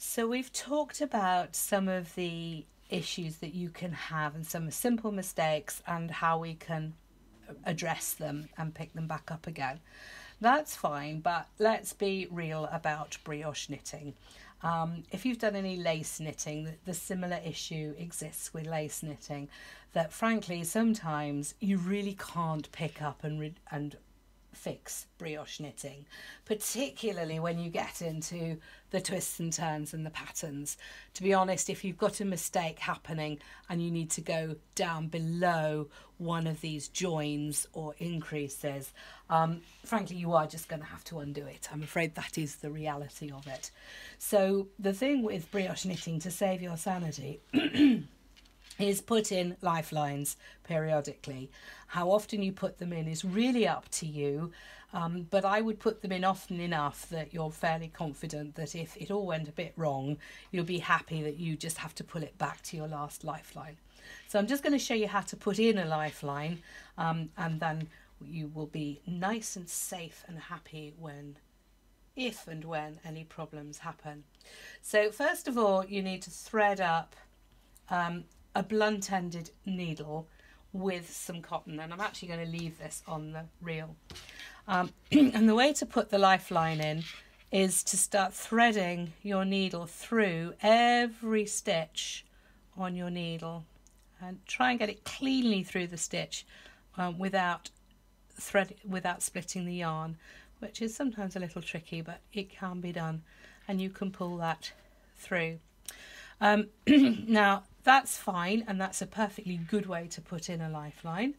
So we've talked about some of the issues that you can have and some simple mistakes and how we can address them and pick them back up again. That's fine, but let's be real about brioche knitting. If you've done any lace knitting, the similar issue exists with lace knitting, that frankly sometimes you really can't pick up and fix brioche knitting, particularly when you get into the twists and turns and the patterns. To be honest, if you've got a mistake happening and you need to go down below one of these joins or increases, frankly you are just going to have to undo it. I'm afraid that is the reality of it. So the thing with brioche knitting, to save your sanity, is put in lifelines periodically. How often you put them in is really up to you, but I would put them in often enough that you're fairly confident that if it all went a bit wrong, you'll be happy that you just have to pull it back to your last lifeline. So I'm just going to show you how to put in a lifeline, and then you will be nice and safe and happy if and when any problems happen. So first of all, you need to thread up a blunt-ended needle with some cotton, and I'm actually going to leave this on the reel. And the way to put the lifeline in is to start threading your needle through every stitch on your needle, and try and get it cleanly through the stitch without splitting the yarn, which is sometimes a little tricky, but it can be done, and you can pull that through. Now that's fine, and that's a perfectly good way to put in a lifeline.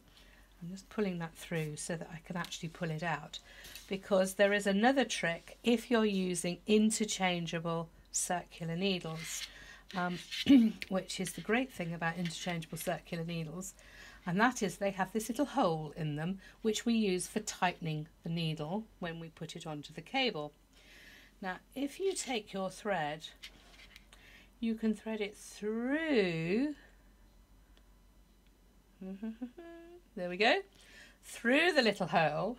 I'm just pulling that through so that I can actually pull it out, because there is another trick if you're using interchangeable circular needles, which is the great thing about interchangeable circular needles, and that is they have this little hole in them which we use for tightening the needle when we put it onto the cable. Now if you take your thread, you can thread it through, there we go, through the little hole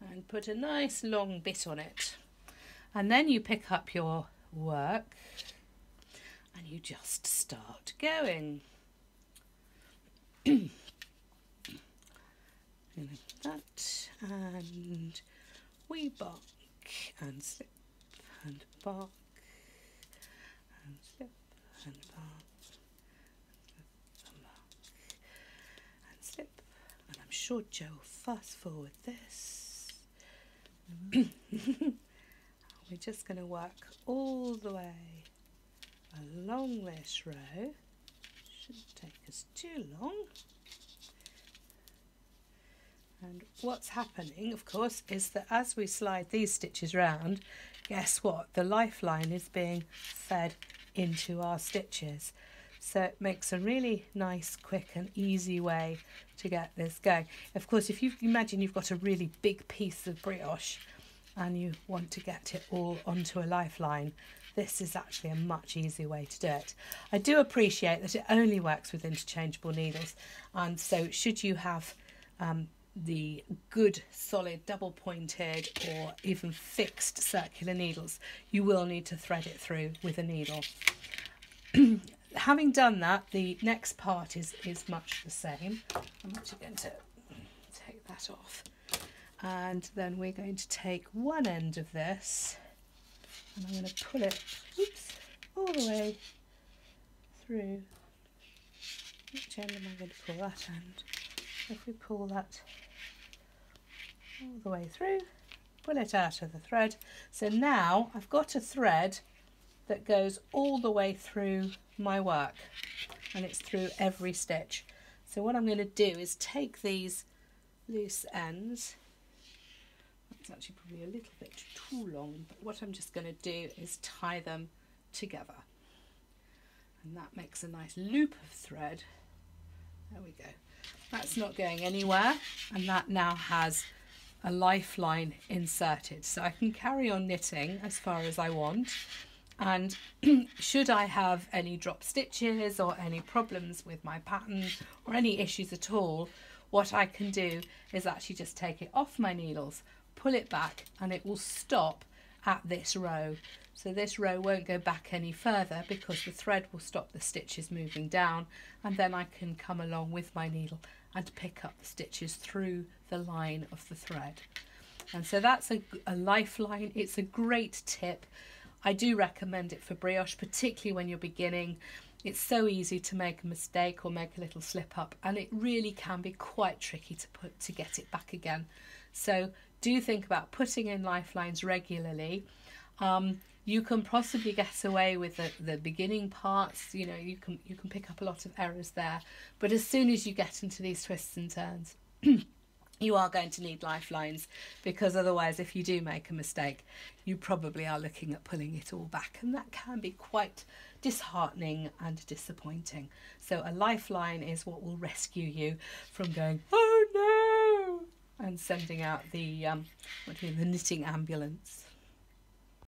and put a nice long bit on it, and then you pick up your work and you just start going. Like that, and we bark and slip and bark and slip and bark and slip, and I'm sure Joe will fast forward this. We're just going to work all the way along this row. Shouldn't take us too long. And what's happening, of course, is that as we slide these stitches round, guess what? The lifeline is being fed into our stitches. So it makes a really nice, quick and easy way to get this going. Of course, if you imagine you've got a really big piece of brioche and you want to get it all onto a lifeline, this is actually a much easier way to do it. I do appreciate that it only works with interchangeable needles, and so should you have the good solid double pointed or even fixed circular needles, you will need to thread it through with a needle. Having done that, the next part is much the same. I'm actually going to take that off, and then we're going to take one end of this and I'm going to pull it, oops, all the way through. Which end am I going to pull that end? If we pull that all the way through, pull it out of the thread. So now I've got a thread that goes all the way through my work, and it's through every stitch. So what I'm going to do is take these loose ends. That's actually probably a little bit too long, but what I'm just going to do is tie them together, and that makes a nice loop of thread. There we go. That's not going anywhere, and that now has a lifeline inserted, so I can carry on knitting as far as I want. And should I have any drop stitches or any problems with my pattern or any issues at all, what I can do is actually just take it off my needles, pull it back, and it will stop, at this row. So this row won't go back any further because the thread will stop the stitches moving down, and then I can come along with my needle and pick up the stitches through the line of the thread. And so that's a lifeline. It's a great tip. I do recommend it for brioche, particularly when you're beginning. It's so easy to make a mistake or make a little slip up, and it really can be quite tricky to get it back again. So do think about putting in lifelines regularly. You can possibly get away with the beginning parts. You know, you can pick up a lot of errors there, but as soon as you get into these twists and turns, you are going to need lifelines, because otherwise, if you do make a mistake, you probably are looking at pulling it all back, and that can be quite disheartening and disappointing. So a lifeline is what will rescue you from going, oh no, and sending out the knitting ambulance.